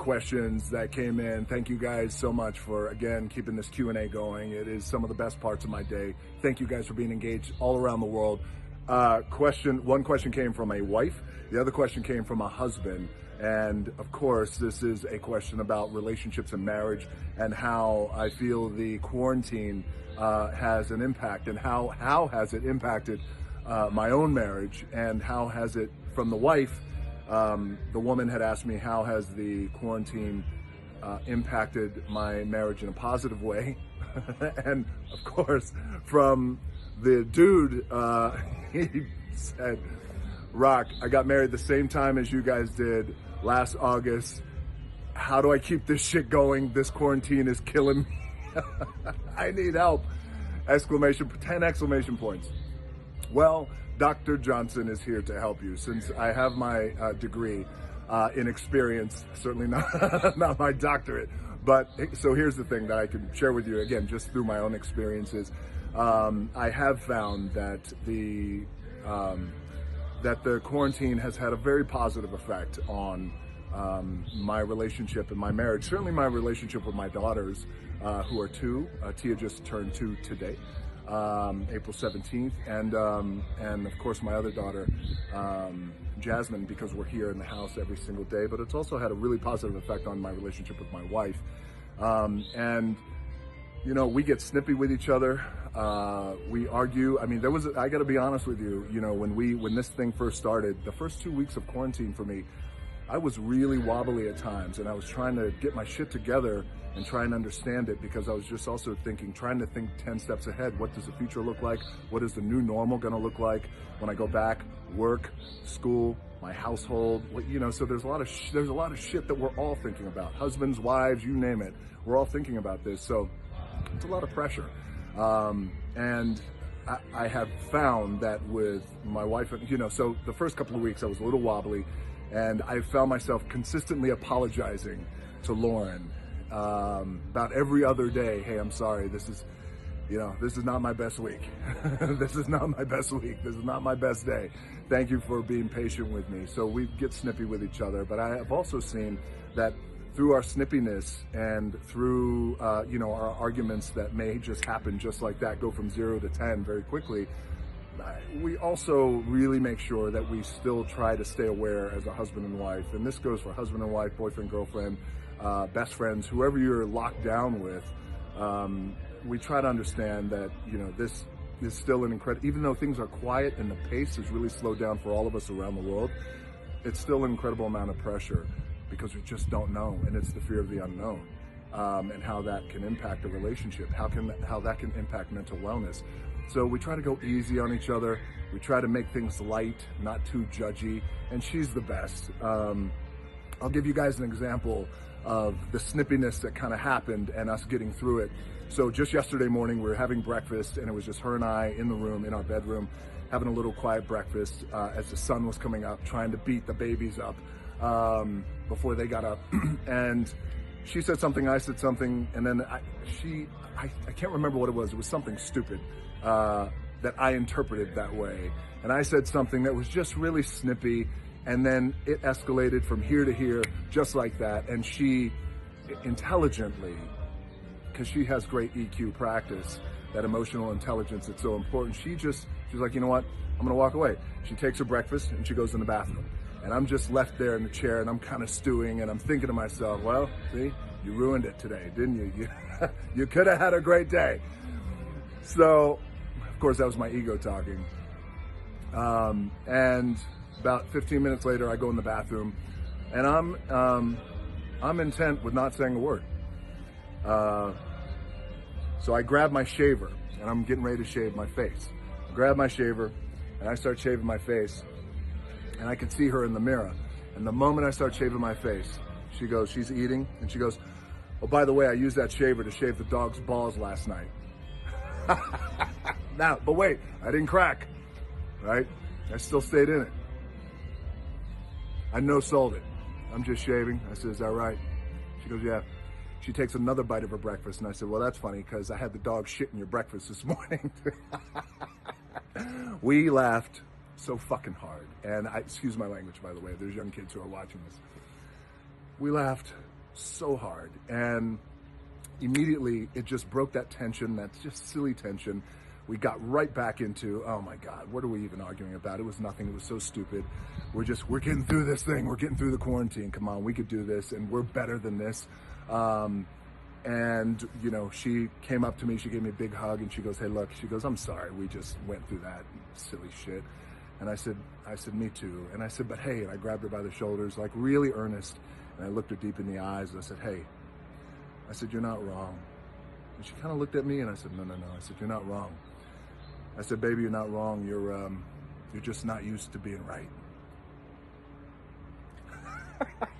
questions that came in. Thank you guys so much for, again, keeping this Q&A going. It is some of the best parts of my day. Thank you guys for being engaged all around the world. One question came from a wife. The other question came from a husband. And of course, this is a question about relationships and marriage and how I feel the quarantine has an impact, and how has it impacted my own marriage, and how has it, from the wife, the woman had asked me, how has the quarantine impacted my marriage in a positive way? And of course, from the dude, he said, Rock, I got married the same time as you guys did last August. How do I keep this shit going? This quarantine is killing me. I need help. 10 exclamation points. Well, Dr. Johnson is here to help you. Since I have my degree in experience, certainly not my doctorate. But so here's the thing that I can share with you, again, just through my own experiences. I have found that the quarantine has had a very positive effect on my relationship and my marriage. Certainly my relationship with my daughters, who are 2. Tia just turned 2 today, April 17th. And of course my other daughter, Jasmine, because we're here in the house every single day. But it's also had a really positive effect on my relationship with my wife. And you know, we get snippy with each other. We argue. I mean, I gotta be honest with you, you know, when this thing first started, the first 2 weeks of quarantine for me, I was really wobbly at times, and I was trying to get my shit together and try and understand it, because I was just also trying to think 10 steps ahead. What does the future look like? What is the new normal gonna look like when I go back? Work, school, my household, you know, so there's a lot of shit that we're all thinking about. Husbands, wives, you name it. We're all thinking about this. So it's a lot of pressure. And I have found that with my wife, you know, so the first couple of weeks I was a little wobbly, and I found myself consistently apologizing to Lauren about every other day. Hey, I'm sorry. This is not my best week. This is not my best week. This is not my best day. Thank you for being patient with me. So we get snippy with each other. But I have also seen that through our snippiness and through, you know, our arguments that may just happen just like that, go from 0 to 10 very quickly, we also really make sure that we still try to stay aware as a husband and wife. And this goes for husband and wife, boyfriend, girlfriend, best friends, whoever you're locked down with. We try to understand that, you know, this is still an incredible, even though things are quiet and the pace has really slowed down for all of us around the world, it's still an incredible amount of pressure, because we just don't know, and it's the fear of the unknown, and how that can impact a relationship, how that can impact mental wellness. So we try to go easy on each other. We try to make things light, not too judgy, and she's the best. I'll give you guys an example of the snippiness that kind of happened and us getting through it. So just yesterday morning, we were having breakfast, and it was just her and I in the room, in our bedroom, having a little quiet breakfast as the sun was coming up, trying to beat the babies up before they got up. And she said something, I said something, and then I can't remember what it was. It was something stupid that I interpreted that way. And I said something that was just really snippy, and then it escalated from here to here, just like that. And she intelligently, because she has great EQ practice, that emotional intelligence that's so important, she's like, you know what? I'm gonna walk away. She takes her breakfast and she goes in the bathroom. And I'm just left there in the chair, and I'm kind of stewing, and I'm thinking to myself, well, see, you ruined it today, didn't you? You could have had a great day. So, of course, that was my ego talking. And about 15 minutes later, I go in the bathroom, and I'm intent with not saying a word. So I grab my shaver, and I'm getting ready to shave my face. I grab my shaver, and I start shaving my face. And I could see her in the mirror. And the moment I start shaving my face, she's eating, and she goes, oh, by the way, I used that shaver to shave the dog's balls last night. Now, but wait, I didn't crack, right? I still stayed in it. I no-sold it. I'm just shaving. I said, is that right? She goes, yeah. She takes another bite of her breakfast, and I said, well, that's funny, because I had the dog shit in your breakfast this morning. We laughed so fucking hard. And excuse my language, by the way, there's young kids who are watching this. We laughed so hard. And immediately it just broke that tension, that just silly tension. We got right back into, oh my God, what are we even arguing about? It was nothing. It was so stupid. We're getting through this thing. We're getting through the quarantine. Come on, we could do this, and we're better than this. And, you know, she came up to me, she gave me a big hug, and she goes, hey, look, she goes, I'm sorry, we just went through that silly shit. And I said, me too. And I said, but hey, and I grabbed her by the shoulders, like really earnest, and I looked her deep in the eyes, and I said, hey, I said, you're not wrong. And she kind of looked at me, and I said, no. I said, you're not wrong. I said, baby, you're not wrong. You're just not used to being right.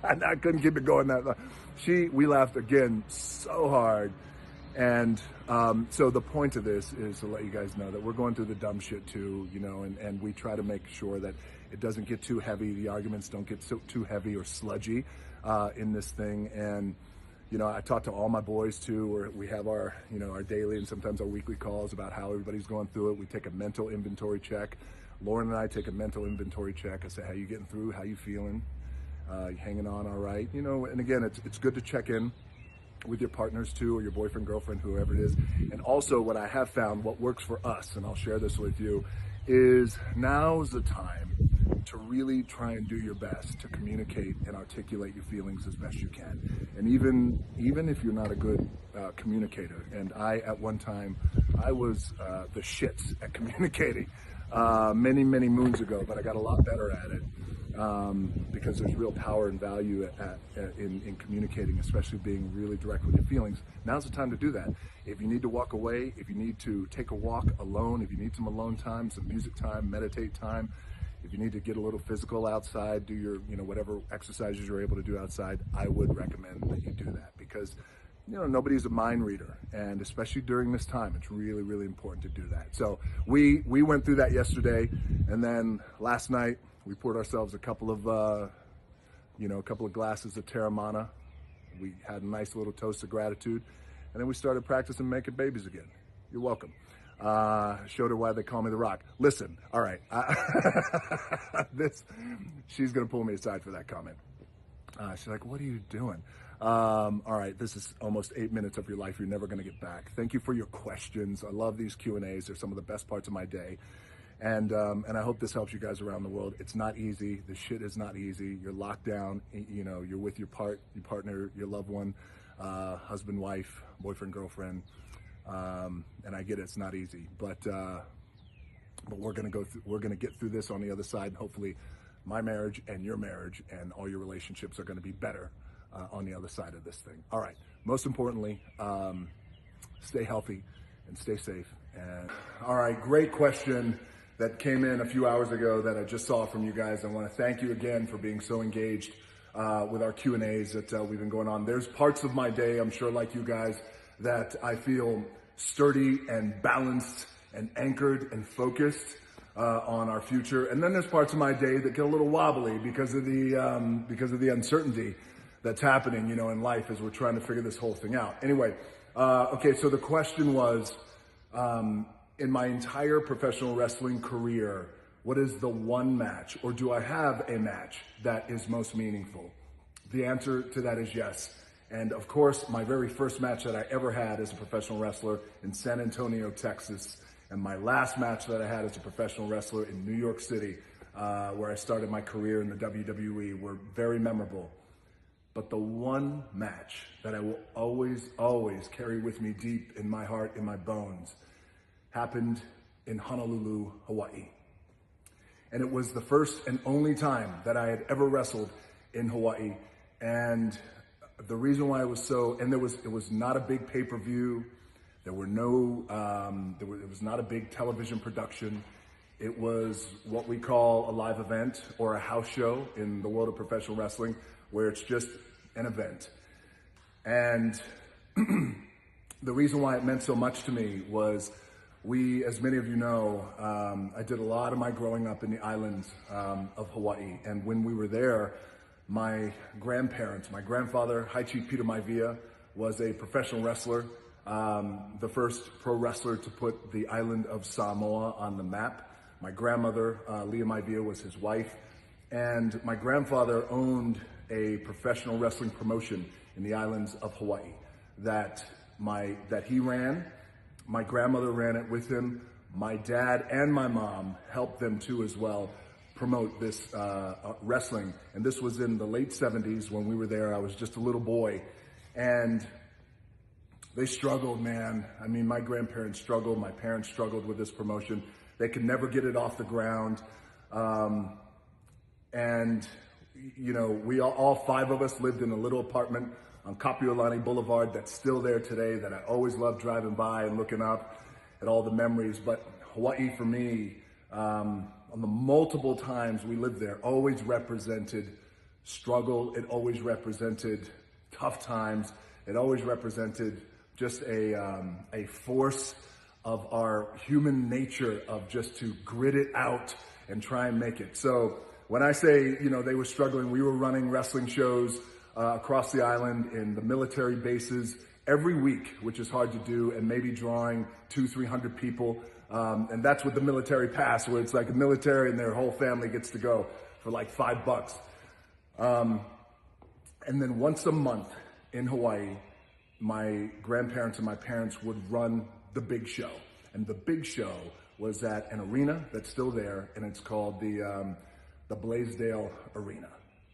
And I couldn't keep it going that long. We laughed again so hard. And so the point of this is to let you guys know that we're going through the dumb shit too, you know, and we try to make sure that it doesn't get too heavy. The arguments don't get too heavy or sludgy in this thing. And, you know, I talk to all my boys too, or we have our, you know, our daily and sometimes our weekly calls about how everybody's going through it. We take a mental inventory check. Lauren and I take a mental inventory check. I say, how you getting through? How you feeling? You hanging on all right? You know, and again, it's good to check in with your partners too, or your boyfriend, girlfriend, whoever it is. And also what I have found, what works for us, and I'll share this with you, is now's the time to really try and do your best to communicate and articulate your feelings as best you can. And even if you're not a good communicator, and at one time, I was the shits at communicating many moons ago, but I got a lot better at it. Because there's real power and value in communicating, especially being really direct with your feelings. Now's the time to do that. If you need to walk away, if you need to take a walk alone, if you need some alone time, some music time, meditate time, if you need to get a little physical outside, do your, you know, whatever exercises you're able to do outside, I would recommend that you do that, because, you know, nobody's a mind reader, and especially during this time, it's really important to do that. So we went through that yesterday, and then last night, we poured ourselves a couple of glasses of Terramana. We had a nice little toast of gratitude, and then we started practicing making babies again. You're welcome. Showed her why they call me the Rock. Listen, all right, she's gonna pull me aside for that comment. She's like, what are you doing? All right, this is almost 8 minutes of your life you're never gonna get back. Thank you for your questions. I love these Q&As. They're some of the best parts of my day. And I hope this helps you guys around the world. It's not easy. This shit is not easy. You're locked down. You know, you're with your partner, your loved one, husband, wife, boyfriend, girlfriend. And I get it, it's not easy. But we're gonna we're gonna get through this on the other side. And hopefully, my marriage and your marriage and all your relationships are gonna be better on the other side of this thing. All right. Most importantly, stay healthy and stay safe. And all right, great question that came in a few hours ago that I just saw from you guys. I want to thank you again for being so engaged with our Q&As that we've been going on. There's parts of my day, I'm sure like you guys, that I feel sturdy and balanced and anchored and focused on our future. And then there's parts of my day that get a little wobbly because of the uncertainty that's happening, you know, in life as we're trying to figure this whole thing out. Anyway, okay, so the question was, in my entire professional wrestling career, what is the one match, or do I have a match that is most meaningful? The answer to that is yes. And of course, my very first match that I ever had as a professional wrestler in San Antonio, Texas, and my last match that I had as a professional wrestler in New York City, where I started my career in the WWE, were very memorable. But the one match that I will always carry with me deep in my heart, in my bones, happened in Honolulu, Hawaii. And it was the first and only time that I had ever wrestled in Hawaii. And the reason why it was so, and it was not a big pay-per-view. There were no, it was not a big television production. It was what we call a live event or a house show in the world of professional wrestling, where it's just an event. And the reason why it meant so much to me was as many of you know, I did a lot of my growing up in the islands of Hawaii. And when we were there, my grandparents, my grandfather, High Chief Peter Maivia, was a professional wrestler, the first pro wrestler to put the island of Samoa on the map. My grandmother, Leah Maivia, was his wife. And my grandfather owned a professional wrestling promotion in the islands of Hawaii that he ran. My grandmother ran it with him. My dad and my mom helped them too as well promote this wrestling. And this was in the late 70s when we were there. I was just a little boy. And they struggled, man. I mean, my grandparents struggled. My parents struggled with this promotion. They could never get it off the ground. And, you know, we all five of us lived in a little apartment on Kapiolani Boulevard that's still there today, that I always loved driving by and looking up at all the memories. But Hawaii for me, on the multiple times we lived there, always represented struggle. It always represented tough times. It always represented just a force of our human nature of just to grit it out and try and make it. So when I say, you know, they were struggling, we were running wrestling shows across the island in the military bases every week, which is hard to do, and maybe drawing 200-300 people. And that's with the military pass, where it's like a military and their whole family gets to go for like $5. And then once a month in Hawaii, my grandparents and my parents would run the big show. And the big show was at an arena that's still there, and it's called the Blaisdell Arena.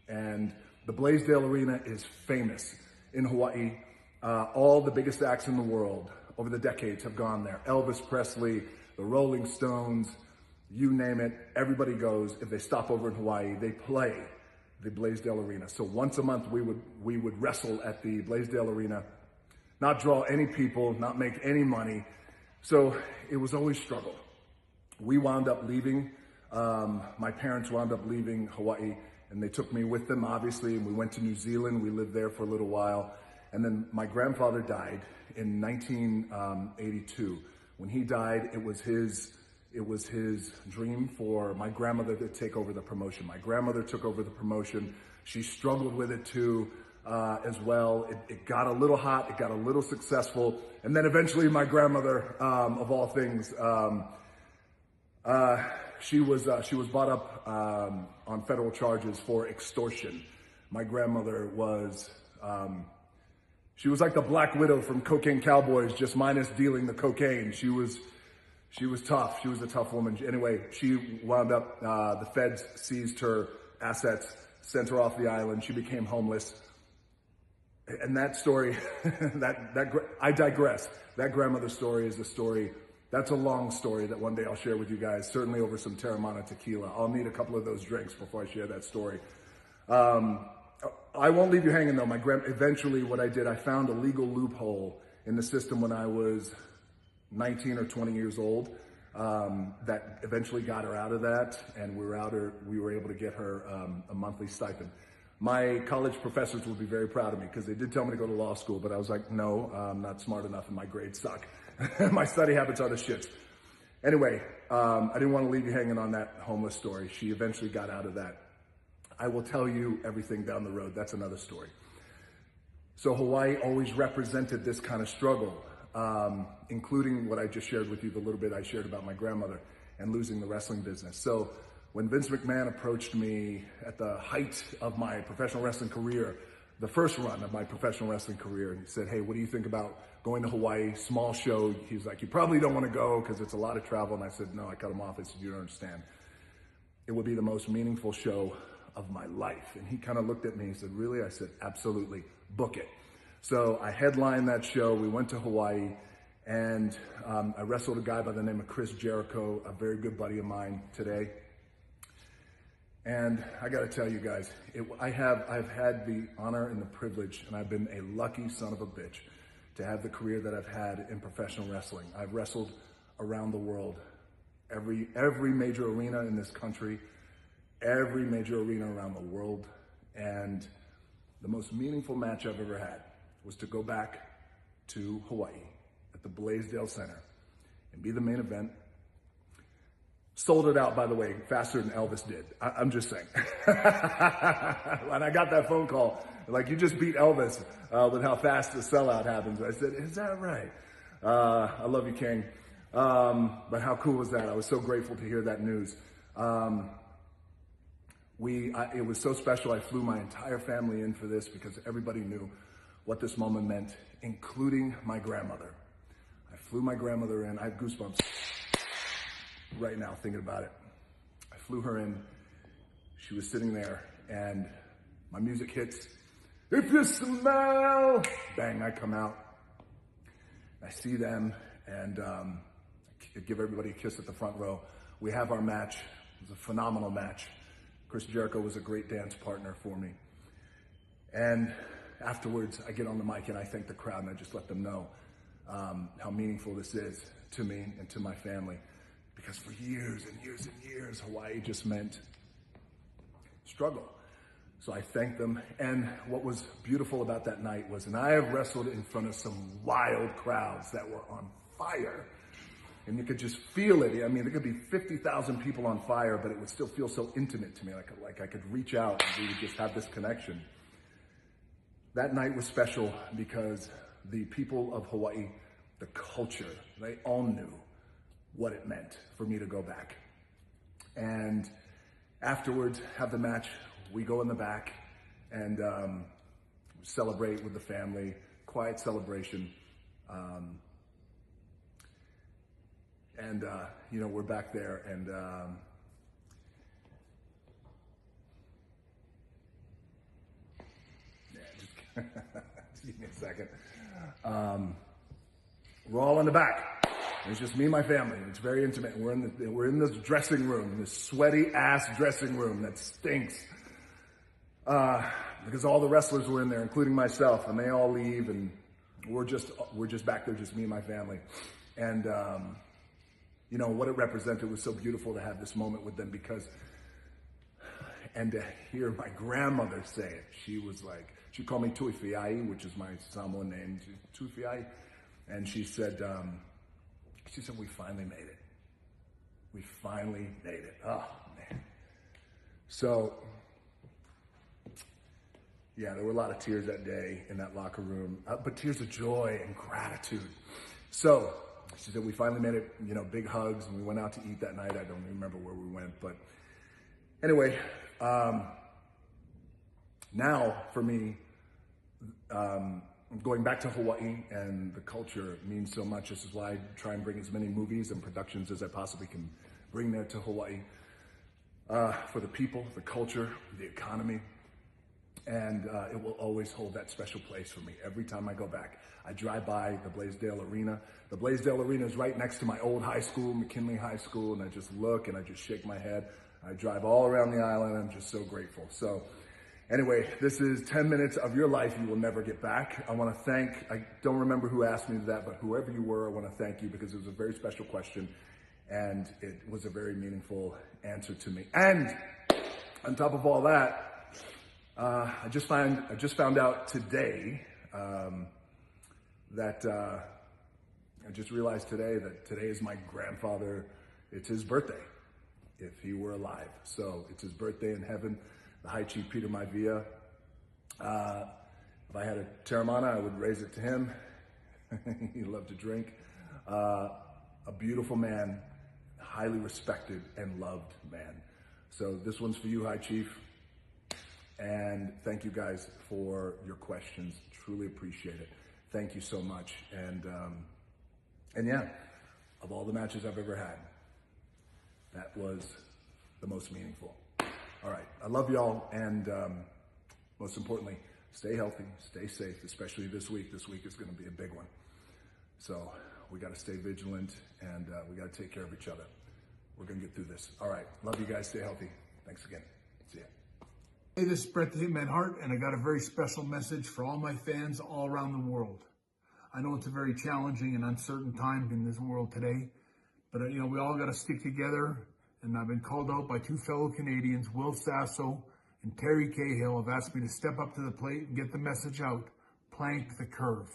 And the Blaisdell Arena is famous in Hawaii. All the biggest acts in the world over the decades have gone there. Elvis Presley, the Rolling Stones, you name it, everybody goes. If they stop over in Hawaii, they play the Blaisdell Arena. So once a month we would wrestle at the Blaisdell Arena, not draw any people, not make any money. So it was always struggle. We wound up leaving. My parents wound up leaving Hawaii, and they took me with them, obviously, and we went to New Zealand. We lived there for a little while. And then my grandfather died in 1982. When he died, it was his dream for my grandmother to take over the promotion. My grandmother took over the promotion. She struggled with it too, as well. It got a little hot, it got a little successful. And then eventually my grandmother, of all things, she was brought up on federal charges for extortion. My grandmother was, she was like the Black Widow from Cocaine Cowboys, just minus dealing the cocaine. She was tough. She was a tough woman. Anyway, she wound up, the feds seized her assets, sent her off the island. She became homeless. And that story, I digress. That grandmother story is a story, that's a long story that one day I'll share with you guys, certainly over some Terramana tequila. I'll need a couple of those drinks before I share that story. I won't leave you hanging though. Eventually what I did, I found a legal loophole in the system when I was 19 or 20 years old, that eventually got her out of that, and we were able to get her a monthly stipend. My college professors would be very proud of me because they did tell me to go to law school, but I was like, no, I'm not smart enough and my grades suck. My study habits are the shits. Anyway, I didn't want to leave you hanging on that homeless story. She eventually got out of that. I will tell you everything down the road. That's another story. So Hawaii always represented this kind of struggle, including what I just shared with you, the little bit I shared about my grandmother and losing the wrestling business. So when Vince McMahon approached me at the height of my professional wrestling career, the first run of my professional wrestling career, and he said, hey, what do you think about going to Hawaii, small show? He's like, you probably don't want to go because it's a lot of travel. And I said, no, I cut him off. I said, you don't understand. It would be the most meaningful show of my life. And he kind of looked at me and said, really? I said, absolutely, book it. So I headlined that show. We went to Hawaii, and I wrestled a guy by the name of Chris Jericho, a very good buddy of mine today. And I got to tell you guys, I've had the honor and the privilege, and I've been a lucky son of a bitch to have the career that I've had in professional wrestling. I've wrestled around the world, every major arena in this country, every major arena around the world. And the most meaningful match I've ever had was to go back to Hawaii at the Blaisdell Center and be the main event. Sold it out, by the way, faster than Elvis did. I'm just saying. When I got that phone call, like, you just beat Elvis with how fast the sellout happens. I said, is that right? I love you, King. But how cool was that? I was so grateful to hear that news. It was so special. I flew my entire family in for this because everybody knew what this moment meant, including my grandmother. I flew my grandmother in. I have goosebumps right now thinking about it. I flew her in. She was sitting there, and my music hits. If you smell, bang, I come out. I see them, and I give everybody a kiss at the front row. We have our match. It was a phenomenal match. Chris Jericho was a great dance partner for me. And afterwards, I get on the mic and I thank the crowd, and I just let them know how meaningful this is to me and to my family. Because for years and years and years, Hawaii just meant struggle. So I thanked them. And what was beautiful about that night was, and I have wrestled in front of some wild crowds that were on fire. And you could just feel it. I mean, there could be 50,000 people on fire, but it would still feel so intimate to me, like I could reach out and we would just have this connection. That night was special because the people of Hawaii, the culture, they all knew what it meant for me to go back. And afterwards, have the match. We go in the back and celebrate with the family, quiet celebration. You know, we're back there, and just give me a second. We're all in the back. It's just me and my family. It's very intimate. We're in this dressing room, this sweaty ass dressing room that stinks. Because all the wrestlers were in there, including myself, and they all leave, and we're just back there, just me and my family. And you know, what it represented was so beautiful to have this moment with them, and to hear my grandmother say it. She was like, she called me Tuifiai, which is my Samoan name, Tuifiai. And she said, we finally made it. We finally made it. Oh, man. So, yeah, there were a lot of tears that day in that locker room, but tears of joy and gratitude. So, she said, we finally made it, you know, big hugs, and we went out to eat that night. I don't remember where we went, but anyway, now for me, going back to Hawaii and the culture means so much. This is why I try and bring as many movies and productions as I possibly can bring there to Hawaii, for the people, the culture, the economy. And it will always hold that special place for me. Every time I go back, I drive by the Blaisdell Arena. The Blaisdell Arena is right next to my old high school, McKinley High School, and I just look and I just shake my head. I drive all around the island. I'm just so grateful. So anyway, this is 10 minutes of your life you will never get back. I want to thank, I don't remember who asked me that, but whoever you were, I want to thank you, because it was a very special question and it was a very meaningful answer to me. And on top of all that, I just found out today that I just realized today that today is my grandfather. It's his birthday, if he were alive. So it's his birthday in heaven. The High Chief Peter Maivia. If I had a Terramana, I would raise it to him. He loved to drink. A beautiful man, highly respected and loved man. So this one's for you, High Chief. And thank you guys for your questions. Truly appreciate it. Thank you so much. And yeah, of all the matches I've ever had, that was the most meaningful. All right, I love y'all, and most importantly, stay healthy, stay safe, especially this week. This week is going to be a big one. So we got to stay vigilant, and we got to take care of each other. We're going to get through this. All right, love you guys. Stay healthy. Thanks again. See ya. Hey, this is Bret the Hitman Hart, and I got a very special message for all my fans all around the world. I know it's a very challenging and uncertain time in this world today, but you know, we all got to stick together. And I've been called out by two fellow Canadians, Will Sasso and Terry Cahill, have asked me to step up to the plate and get the message out. Plank the curve.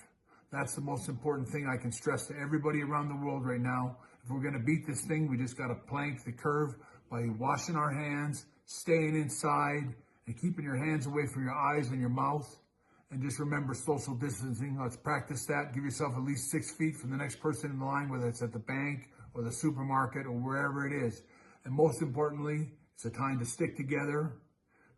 That's the most important thing I can stress to everybody around the world right now. If we're going to beat this thing, we just got to plank the curve by washing our hands, staying inside, and keeping your hands away from your eyes and your mouth. And just remember social distancing. Let's practice that. Give yourself at least 6 feet from the next person in line, whether it's at the bank or the supermarket or wherever it is. And most importantly, it's a time to stick together.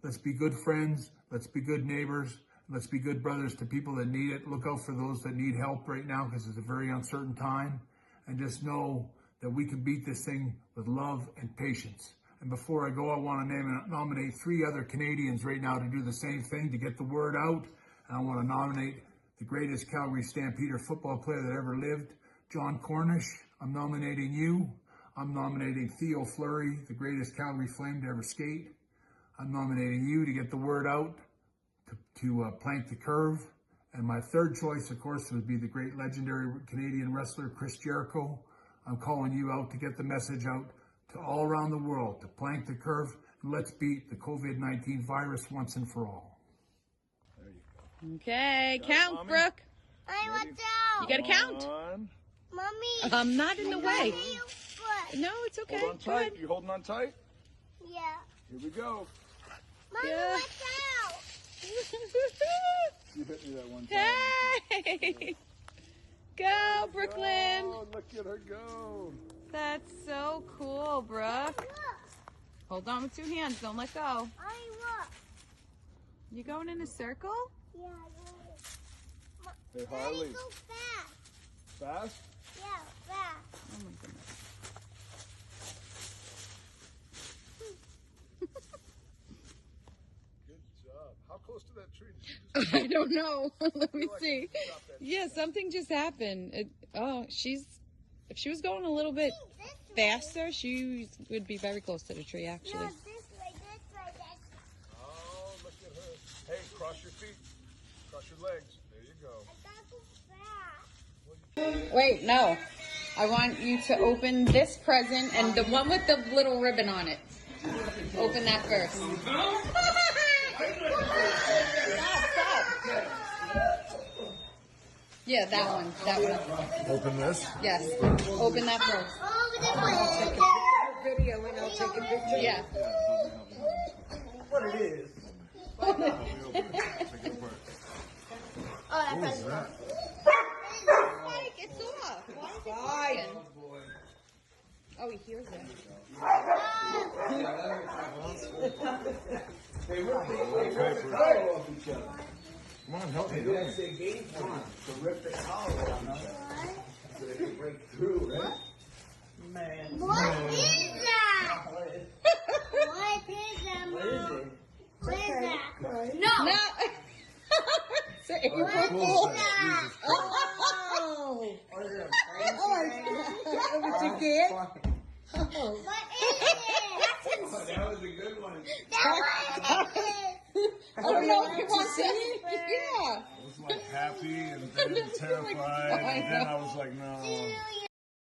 Let's be good friends. Let's be good neighbors. Let's be good brothers to people that need it. Look out for those that need help right now because it's a very uncertain time. And just know that we can beat this thing with love and patience. And before I go, I want to nominate 3 other Canadians right now to do the same thing, to get the word out. And I want to nominate the greatest Calgary Stampeder football player that ever lived, John Cornish. I'm nominating you. I'm nominating Theo Fleury, the greatest Calgary Flame to ever skate. I'm nominating you to get the word out, to plank the curve. And my third choice, of course, would be the great legendary Canadian wrestler, Chris Jericho. I'm calling you out to get the message out to all around the world, to plank the curve, and let's beat the COVID-19 virus once and for all. There you go. Okay, count, Brooke. I want to. You gotta count. Mommy. I'm not in the way. Mommy, foot. No, it's okay. Hold on Go tight. ahead. You holding on tight? Yeah. Here we go. Mommy, Yeah. watch out. You hit me that one time. Hey! Go, Brooklyn. Oh, look at her go. That's so cool, Brooke. Look. Hold on with 2 hands. Don't let go. I look. You going in a circle? Yeah, I look. Hey, Harley. So fast. Fast? Yeah, fast. Oh my goodness. Good job. How close to that tree did you just I don't know. Let me like see. you dropped that Yeah, something just happened. If she was going a little bit faster, she would be very close to the tree, No, actually. this way, this way, this. Oh, look at her. Hey, cross your feet. Cross your legs. There you go. I gotta go fast. Wait, no. I want you to open this present and the one with the little ribbon on it. Open that first. Yeah, that one. That one. Open this. Yes. Open that first. Video and I'll take a picture. Yeah. What it is. Take it apart. Oh, What is that? Mike, it's off. Why is it quiet? Oh, he hears it. Hey, we're Paper. Come on, help me. Help me. That's their game plan. To rip the collar off each other. So they can break through, right? Man. What is that? What is that, What is Mom? it? What is that? No. No. So April What Fool's. is that? Oh! What is it? Oh, What you get? What is it? that was a good one. That was it. I don't know if you want to say it. Yeah. I was like happy and then terrified, and then I was like, no. Do you